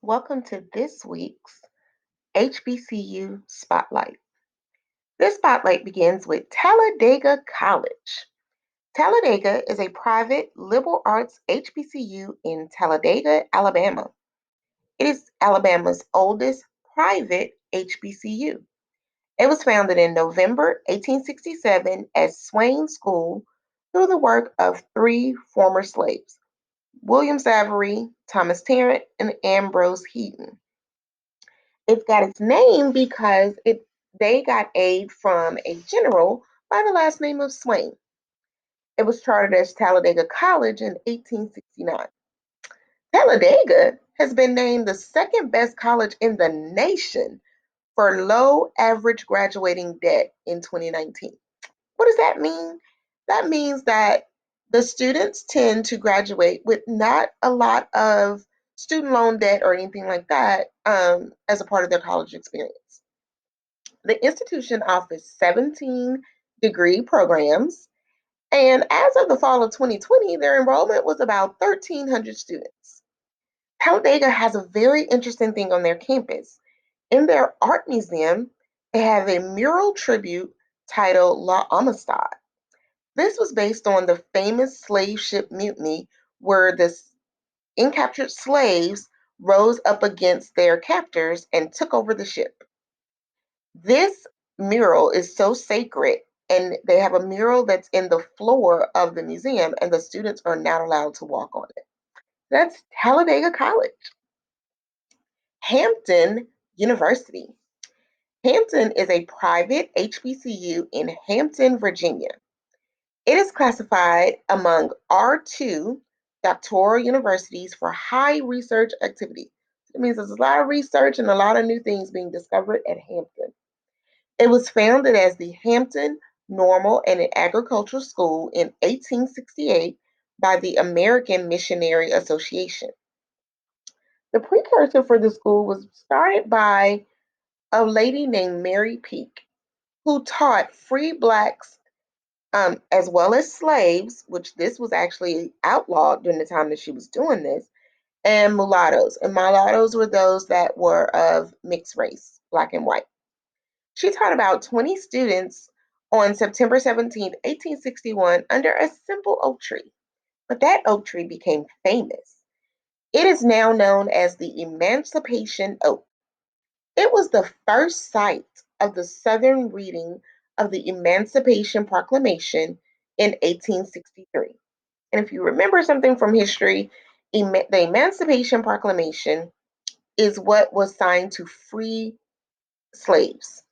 Welcome to this week's HBCU Spotlight. This spotlight begins with Talladega College. Talladega is a private liberal arts HBCU in Talladega, Alabama. It is Alabama's oldest private HBCU. It was founded in November 1867 as Swain School through the work of three former slaves, William Savory, Thomas Tarrant, and Ambrose Heaton. It's got its name because they got aid from a general by the last name of Swain. It was chartered as Talladega College in 1869. Talladega has been named the second best college in the nation for low average graduating debt in 2019. What does that mean? That means that the students tend to graduate with not a lot of student loan debt or anything like that as a part of their college experience. The institution offers 17 degree programs, and as of the fall of 2020, their enrollment was about 1,300 students. Talladega has a very interesting thing on their campus. In their art museum, they have a mural tribute titled La Amistad. This was based on the famous slave ship mutiny where the incaptured slaves rose up against their captors and took over the ship. This mural is so sacred, and they have a mural that's in the floor of the museum, and the students are not allowed to walk on it. That's Talladega College. Hampton University. Hampton is a private HBCU in Hampton, Virginia. It is classified among R2 doctoral universities for high research activity. It means there's a lot of research and a lot of new things being discovered at Hampton. It was founded as the Hampton Normal and Agricultural School in 1868 by the American Missionary Association. The precursor for the school was started by a lady named Mary Peake, who taught free blacks as well as slaves, which this was actually outlawed during the time that she was doing this, and mulattoes. And mulattoes were those that were of mixed race, black and white. She taught about 20 students on September 17, 1861, under a simple oak tree. But that oak tree became famous. It is now known as the Emancipation Oak. It was the first site of the Southern reading of the Emancipation Proclamation in 1863. And if you remember something from history, the Emancipation Proclamation is what was signed to free slaves.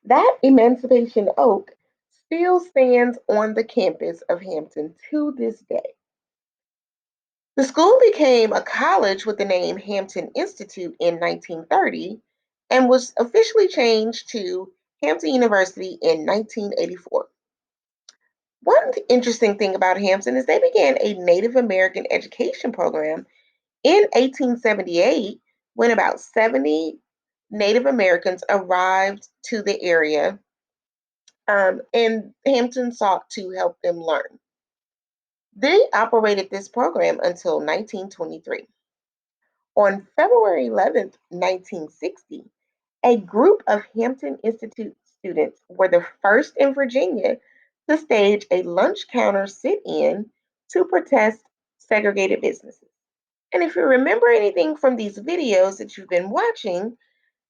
That Emancipation Oak still stands on the campus of Hampton to this day. The school became a college with the name Hampton Institute in 1930 and was officially changed to Hampton University in 1984. One interesting thing about Hampton is they began a Native American education program in 1878 when about 70 Native Americans arrived to the area, and Hampton sought to help them learn. They operated this program until 1923. On February 11th, 1960, a group of Hampton Institute students were the first in Virginia to stage a lunch counter sit in to protest segregated businesses. And if you remember anything from these videos that you've been watching,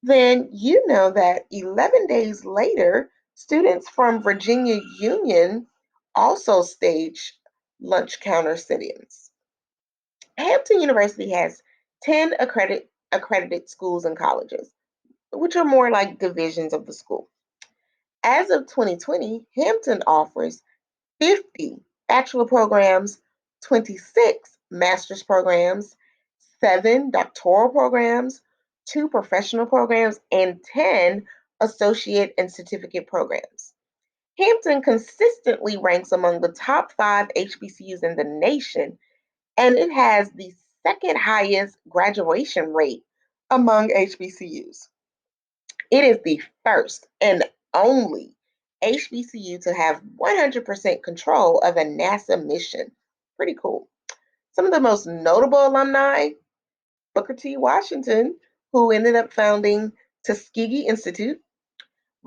then you know that 11 days later, students from Virginia Union also staged lunch counter sit ins. Hampton University has 10 accredited schools and colleges, which are more like divisions of the school. As of 2020, Hampton offers 50 bachelor programs, 26 master's programs, 7 doctoral programs, 2 professional programs, and 10 associate and certificate programs. Hampton consistently ranks among the top 5 HBCUs in the nation, and it has the second highest graduation rate among HBCUs. It is the first and only HBCU to have 100% control of a NASA mission. Pretty cool. Some of the most notable alumni Booker T. Washington, who ended up founding Tuskegee Institute,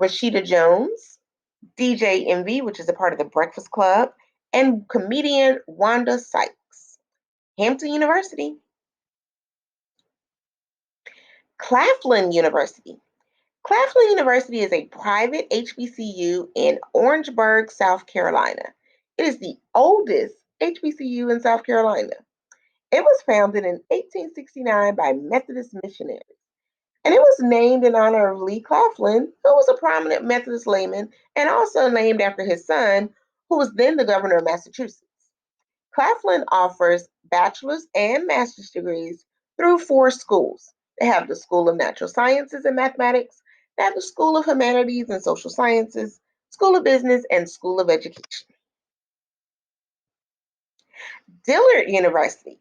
Rashida Jones, DJ Envy, which is a part of the Breakfast Club, and comedian Wanda Sykes. Hampton University. Claflin University. Claflin University is a private HBCU in Orangeburg, South Carolina. It is the oldest HBCU in South Carolina. It was founded in 1869 by Methodist missionaries, and it was named in honor of Lee Claflin, who was a prominent Methodist layman and also named after his son, who was then the governor of Massachusetts. Claflin offers bachelor's and master's degrees through four schools. They have the School of Natural Sciences and Mathematics, they have the School of Humanities and Social Sciences, School of Business, and School of Education. Dillard University,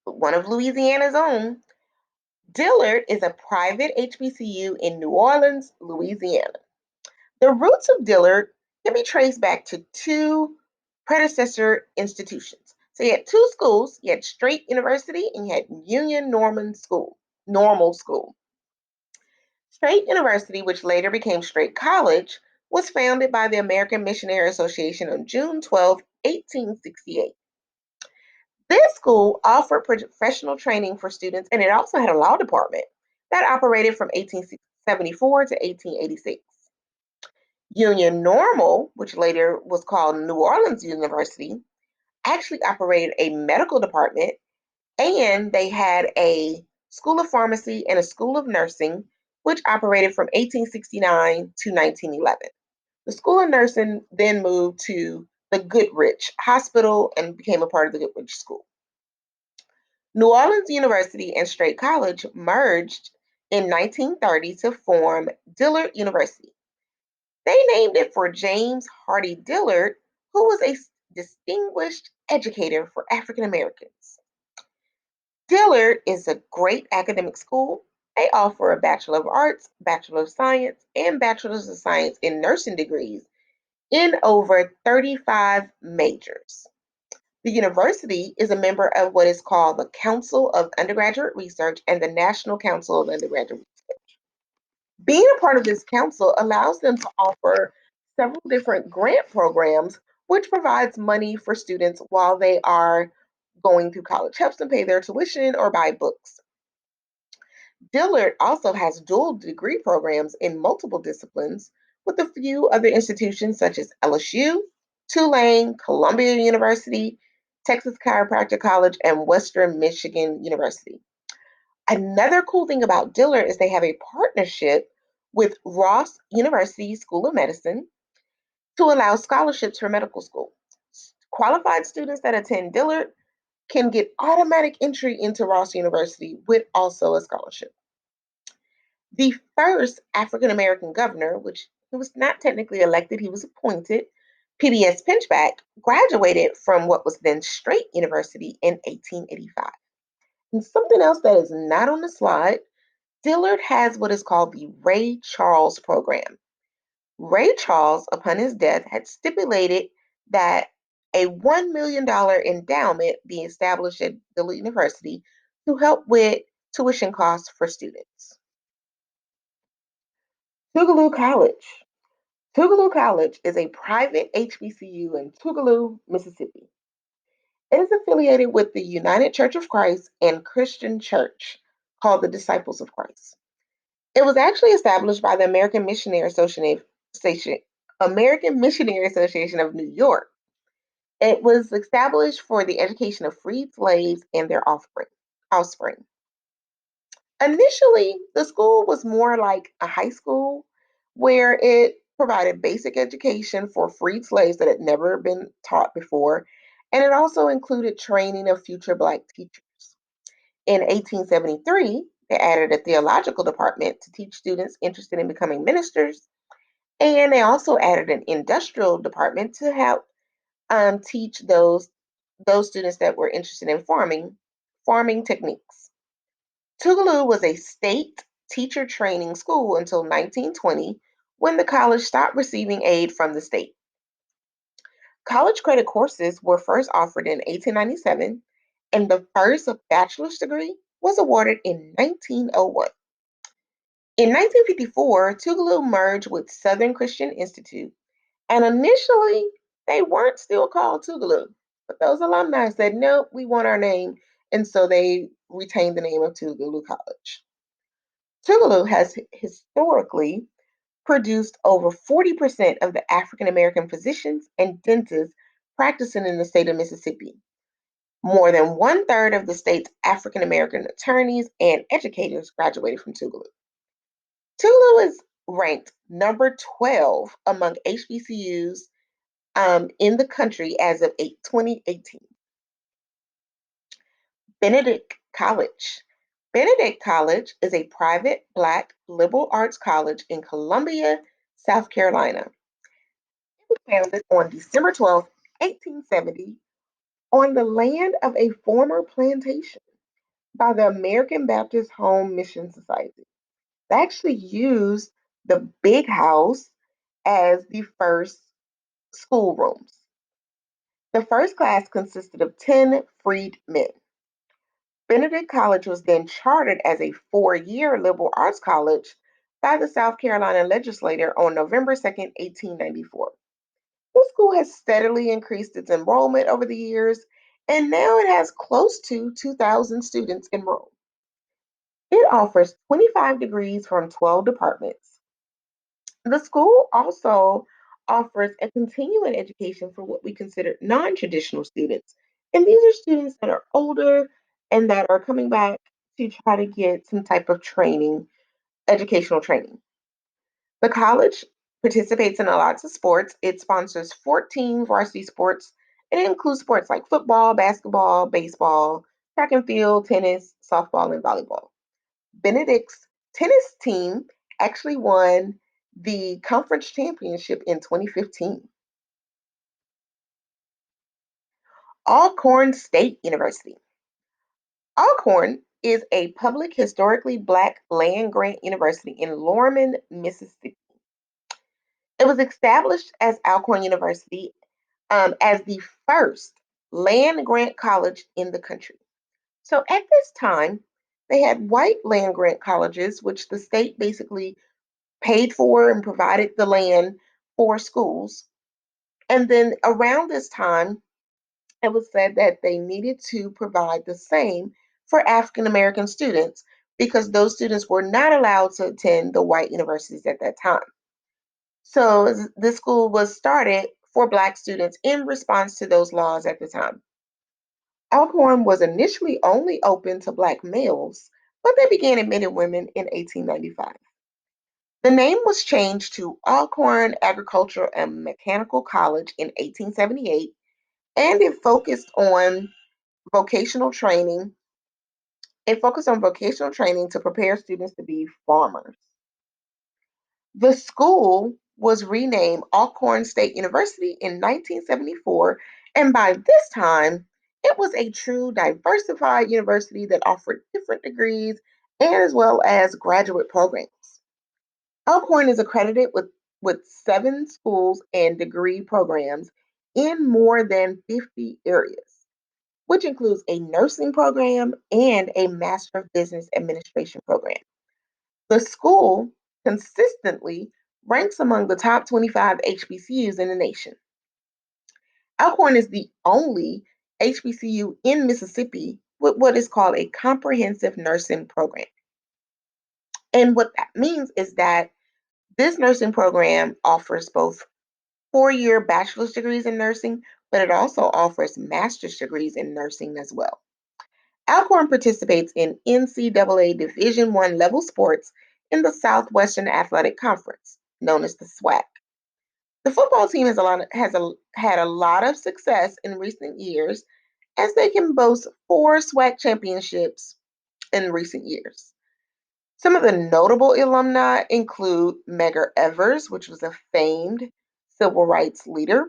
one of Louisiana's own. Dillard is a private HBCU in New Orleans, Louisiana. The roots of Dillard can be traced back to two predecessor institutions. So you had two schools, you had Straight University and you had Union Normal School. Straight University, which later became Straight College, was founded by the American Missionary Association on June 12, 1868. This school offered professional training for students, and it also had a law department that operated from 1874 to 1886. Union Normal, which later was called New Orleans University, actually operated a medical department, and they had a school of pharmacy and a school of nursing, which operated from 1869 to 1911. The School of Nursing then moved to the Goodrich Hospital and became a part of the Goodrich School. New Orleans University and Straight College merged in 1930 to form Dillard University. They named it for James Hardy Dillard, who was a distinguished educator for African Americans. Dillard is a great academic school. They offer a Bachelor of Arts, Bachelor of Science, and Bachelor's of Science in nursing degrees in over 35 majors. The university is a member of what is called the Council of Undergraduate Research and the National Council of Undergraduate Research. Being a part of this council allows them to offer several different grant programs, which provides money for students while they are going through college, helps them pay their tuition or buy books. Dillard also has dual degree programs in multiple disciplines with a few other institutions such as LSU, Tulane, Columbia University, Texas Chiropractic College, and Western Michigan University. Another cool thing about Dillard is they have a partnership with Ross University School of Medicine to allow scholarships for medical school. Qualified students that attend Dillard can get automatic entry into Ross University with also a scholarship. The first African American governor, which he was not technically elected, he was appointed, PBS Pinchback, graduated from what was then Straight University in 1885. And something else that is not on the slide, Dillard has what is called the Ray Charles Program. Ray Charles, upon his death, had stipulated that a $1 million endowment be established at Dillard University to help with tuition costs for students. Tougaloo College. Tougaloo College is a private HBCU in Tougaloo, Mississippi. It is affiliated with the United Church of Christ and Christian Church called the Disciples of Christ. It was actually established by the American Missionary Association of New York. It was established for the education of freed slaves and their offspring. Initially, the school was more like a high school where it provided basic education for freed slaves that had never been taught before, and it also included training of future Black teachers. In 1873, they added a theological department to teach students interested in becoming ministers, and they also added an industrial department to help teach those students that were interested in farming techniques. Tougaloo was a state teacher training school until 1920 when the college stopped receiving aid from the state. College credit courses were first offered in 1897, and the first bachelor's degree was awarded in 1901. In 1954, Tougaloo merged with Southern Christian Institute, and initially they weren't still called Tougaloo, but those alumni said, nope, we want our name, and so they retained the name of Tougaloo College. Tougaloo has historically produced over 40% of the African American physicians and dentists practicing in the state of Mississippi. More than one third of the state's African American attorneys and educators graduated from Tougaloo. Tougaloo is ranked number 12 among HBCUs in the country as of 2018. Benedict College. Benedict College is a private Black liberal arts college in Columbia, South Carolina. It was founded on December 12, 1870, on the land of a former plantation by the American Baptist Home Mission Society. They actually used the big house as the first schoolrooms. The first class consisted of 10 freed men. Benedict College was then chartered as a 4-year liberal arts college by the South Carolina legislature on November 2nd, 1894. The school has steadily increased its enrollment over the years, and now it has close to 2,000 students enrolled. It offers 25 degrees from 12 departments. The school also offers a continuing education for what we consider non traditional students. And these are students that are older and that are coming back to try to get some type of training, educational training. The college participates in lots of sports. It sponsors 14 varsity sports, and it includes sports like football, basketball, baseball, track and field, tennis, softball, and volleyball. Benedict's tennis team actually won the conference championship in 2015. Alcorn State University. Alcorn is a public historically Black land grant university in Lorman, Mississippi. It was established as Alcorn University as the first land grant college in the country. So at this time, they had white land grant colleges, which the state basically paid for and provided the land for schools. And then around this time, it was said that they needed to provide the same for African American students because those students were not allowed to attend the white universities at that time. So this school was started for Black students in response to those laws at the time. Alcorn was initially only open to Black males, but they began admitting women in 1895. The name was changed to Alcorn Agricultural and Mechanical College in 1878, and vocational training. It focused on vocational training to prepare students to be farmers. The school was renamed Alcorn State University in 1974, and by this time, it was a true diversified university that offered different degrees and as well as graduate programs. Alcorn is accredited with 7 schools and degree programs in more than 50 areas, which includes a nursing program and a Master of Business Administration program. The school consistently ranks among the top 25 HBCUs in the nation. Alcorn is the only HBCU in Mississippi with what is called a comprehensive nursing program. And what that means is that this nursing program offers both 4-year bachelor's degrees in nursing, but it also offers master's degrees in nursing as well. Alcorn participates in NCAA Division I level sports in the Southwestern Athletic Conference, known as the SWAC. The football team had a lot of success in recent years as they can boast 4 SWAC championships in recent years. Some of the notable alumni include Medgar Evers, which was a famed civil rights leader.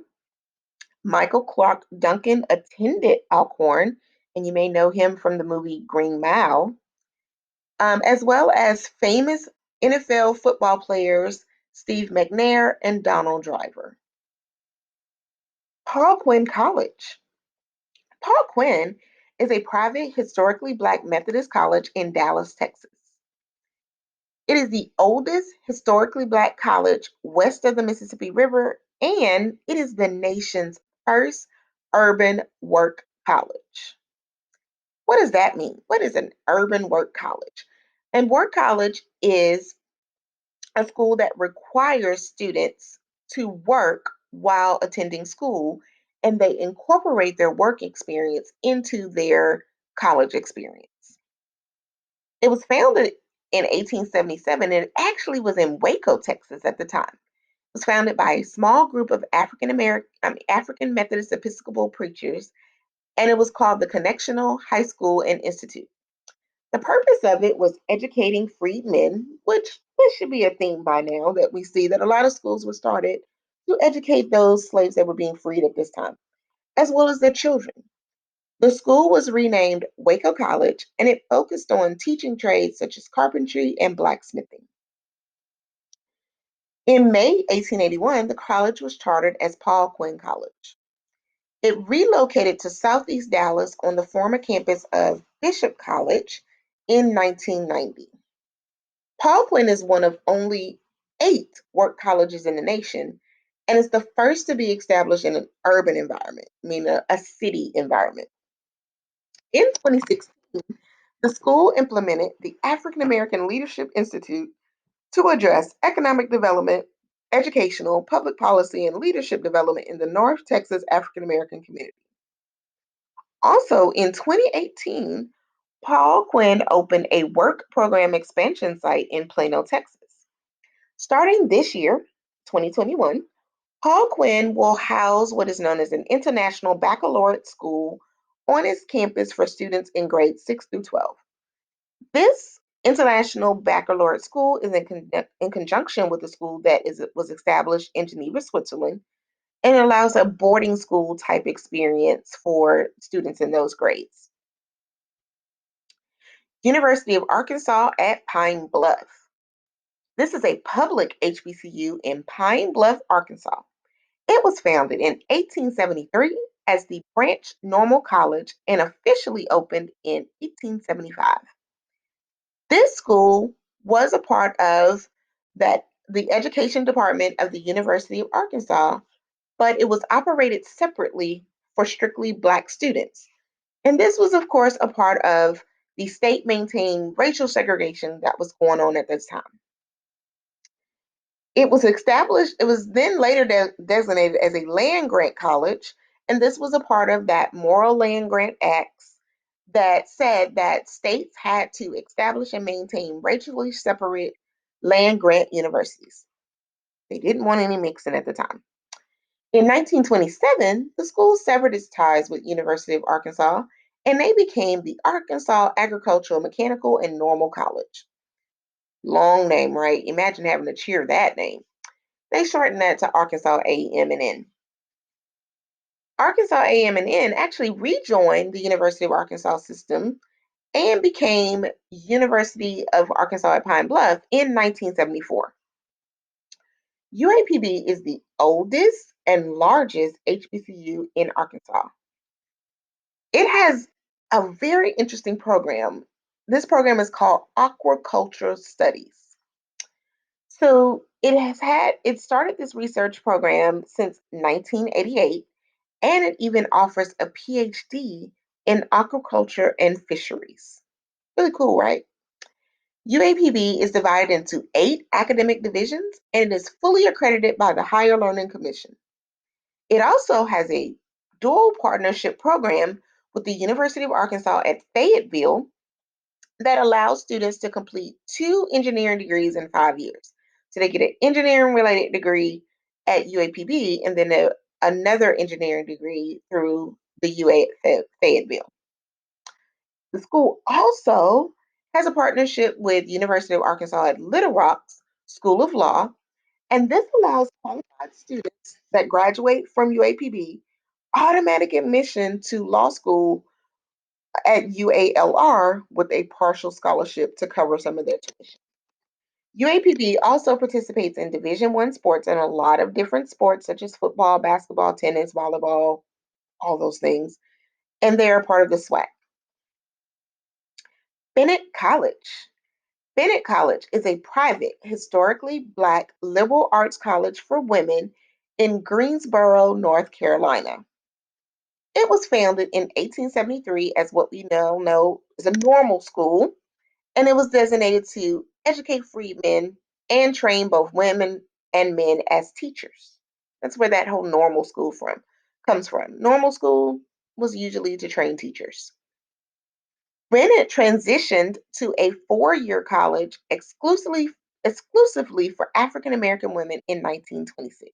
Michael Clark Duncan attended Alcorn, and you may know him from the movie Green Mile, as well as famous NFL football players Steve McNair and Donald Driver. Paul Quinn College. Paul Quinn is a private, historically Black Methodist college in Dallas, Texas. It is the oldest historically Black college west of the Mississippi River, and it is the nation's first urban work college. What does that mean? What is an urban work college? And work college is a school that requires students to work while attending school, and they incorporate their work experience into their college experience. It was founded in 1877 and it actually was in Waco, Texas at the time. It was founded by a small group of African American, African Methodist Episcopal preachers, and it was called the Connectional High School and Institute. The purpose of it was educating freedmen, which this should be a theme by now that we see that a lot of schools were started to educate those slaves that were being freed at this time, as well as their children. The school was renamed Waco College and it focused on teaching trades such as carpentry and blacksmithing. In May 1881, the college was chartered as Paul Quinn College. It relocated to Southeast Dallas on the former campus of Bishop College in 1990. Paul Quinn is one of only 8 work colleges in the nation and is the first to be established in an urban environment, meaning a city environment. In 2016, the school implemented the African American Leadership Institute to address economic development, educational, public policy, and leadership development in the North Texas African American community. Also, in 2018, Paul Quinn opened a work program expansion site in Plano, Texas. Starting this year, 2021, Paul Quinn will house what is known as an international baccalaureate school on its campus for students in grades 6 through 12. This international baccalaureate school is in conjunction with a school that was established in Geneva, Switzerland, and it allows a boarding school type experience for students in those grades. University of Arkansas at Pine Bluff. This is a public HBCU in Pine Bluff, Arkansas. It was founded in 1873 as the Branch Normal College and officially opened in 1875. This school was a part of the education department of the University of Arkansas, but it was operated separately for strictly Black students. And this was, of course, a part of the state maintained racial segregation that was going on at this time. It was then later designated as a land grant college, and this was a part of that Moral Land Grant Acts that said that states had to establish and maintain racially separate land grant universities. They didn't want any mixing at the time. In 1927, the school severed its ties with University of Arkansas and they became the Arkansas Agricultural, Mechanical, and Normal College. Long name, right? Imagine having to cheer that name. They shortened that to Arkansas AM&N. Arkansas AM&N actually rejoined the University of Arkansas system and became University of Arkansas at Pine Bluff in 1974. UAPB is the oldest and largest HBCU in Arkansas. It has a very interesting program. This program is called Aquaculture Studies. So it started this research program since 1988, and it even offers a PhD in aquaculture and fisheries. Really cool, right? UAPB is divided into 8 academic divisions and it is fully accredited by the Higher Learning Commission. It also has a dual partnership program with the University of Arkansas at Fayetteville that allows students to complete 2 engineering degrees in 5 years. So they get an engineering related degree at UAPB and then another engineering degree through the UA at Fayetteville. The school also has a partnership with University of Arkansas at Little Rock's School of Law, and this allows qualified students that graduate from UAPB automatic admission to law school at UALR with a partial scholarship to cover some of their tuition. UAPB also participates in Division One sports and a lot of different sports such as football, basketball, tennis, volleyball, all those things, and they are part of the SWAC. Bennett College. Bennett College is a private, historically Black liberal arts college for women in Greensboro, North Carolina. It was founded in 1873 as what we now know is a normal school, and it was designated to educate freedmen and train both women and men as teachers. That's where that whole normal school from comes from. Normal school was usually to train teachers. Bennett transitioned to a four-year college exclusively for African American women in 1926.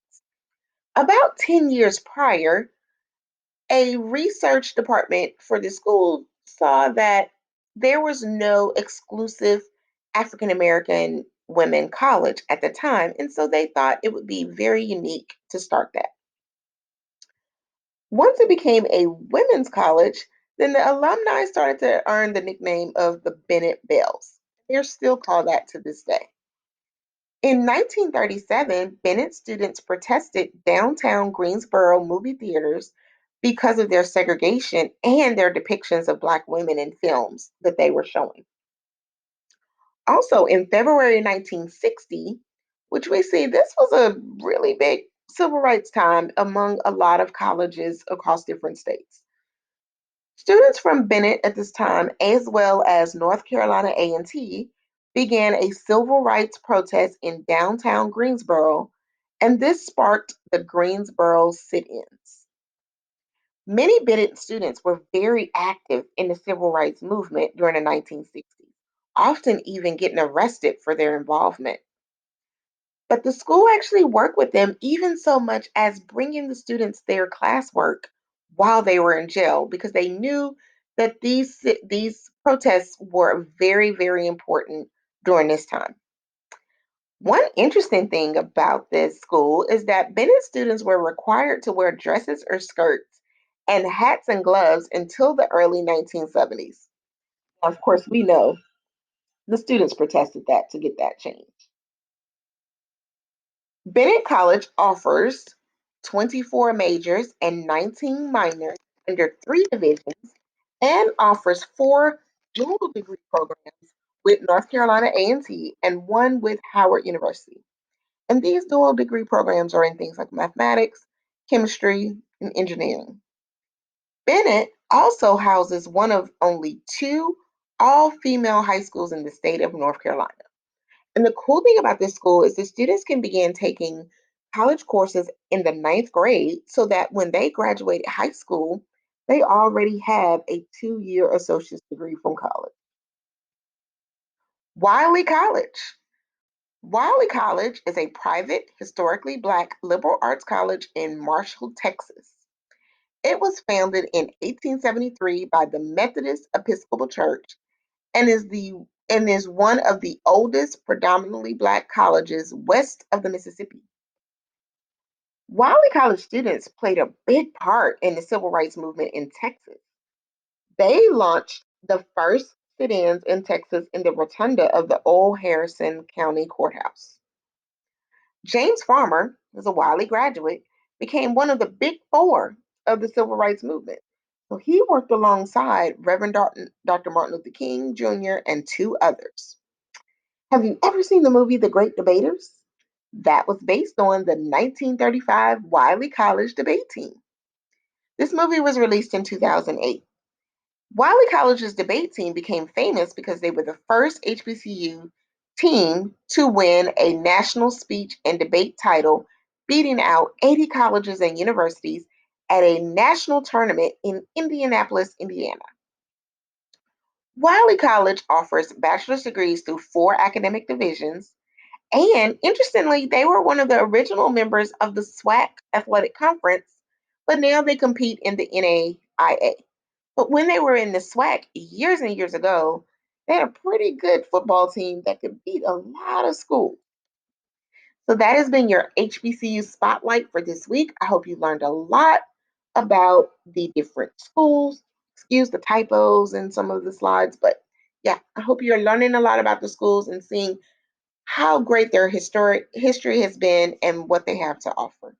About 10 years prior, a research department for the school saw that there was no exclusive African American women college at the time, and so they thought it would be very unique to start that. Once it became a women's college, then the alumni started to earn the nickname of the Bennett Bells. They're still called that to this day. In 1937, Bennett students protested downtown Greensboro movie theaters because of their segregation and their depictions of Black women in films that they were showing. Also, in February 1960, which we see this was a really big civil rights time among a lot of colleges across different states. Students from Bennett at this time, as well as North Carolina A&T, began a civil rights protest in downtown Greensboro, and this sparked the Greensboro sit-ins. Many Bennett students were very active in the civil rights movement during the 1960s, often even getting arrested for their involvement. But the school actually worked with them even so much as bringing the students their classwork while they were in jail because they knew that these protests were very, very important during this time. One interesting thing about this school is that Bennett students were required to wear dresses or skirts and hats and gloves until the early 1970s. Of course, we know the students protested that to get that changed. Bennett College offers 24 majors and 19 minors under three divisions and offers four dual degree programs with North Carolina A&T and one with Howard University. And these dual degree programs are in things like mathematics, chemistry, and engineering. Bennett also houses one of only two all female high schools in the state of North Carolina. And the cool thing about this school is the students can begin taking college courses in the ninth grade so that when they graduate high school, they already have a 2-year associate's degree from college. Wiley College. Wiley College is a private, historically Black liberal arts college in Marshall, Texas. It was founded in 1873 by the Methodist Episcopal Church and is one of the oldest predominantly Black colleges west of the Mississippi. Wiley College students played a big part in the civil rights movement in Texas. They launched the first sit-ins in Texas in the rotunda of the old Harrison County Courthouse. James Farmer, who's a Wiley graduate, became one of the big four of the civil rights movement. So he worked alongside Reverend Dr. Martin Luther King Jr. and two others. Have you ever seen the movie The Great Debaters? That was based on the 1935 Wiley College debate team. This movie was released in 2008. Wiley College's debate team became famous because they were the first HBCU team to win a national speech and debate title, beating out 80 colleges and universities at a national tournament in Indianapolis, Indiana. Wiley College offers bachelor's degrees through four academic divisions, and interestingly, they were one of the original members of the SWAC athletic conference, but now they compete in the NAIA. But when they were in the SWAC years and years ago, they had a pretty good football team that could beat a lot of schools. So that has been your HBCU spotlight for this week. I hope you learned a lot about the different schools. Excuse the typos in some of the slides, but yeah, I hope you're learning a lot about the schools and seeing how great their historic history has been and what they have to offer.